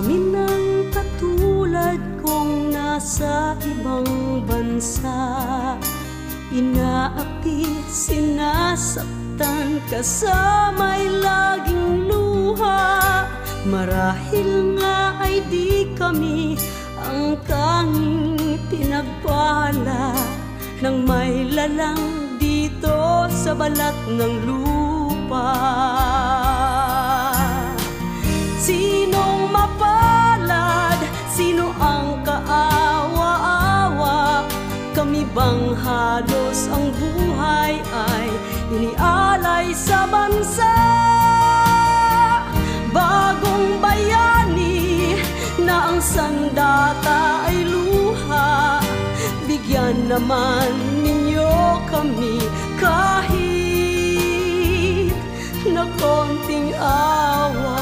amin ang katulad kong nasa ibang bansa. Inaapi, sinasaktan, kasama'y laging luha. Marahil nga ay di kami ang tanging pinagpala ng may lalang dito sa balat ng lupa. Sinong mapalad? Sino ang kaawa-awa? Kami bang halos ang buhay ay inialay sa bansa? Bagong bayani na ang sandata ay luha. Bigyan naman ninyo kami kahit na konting awa.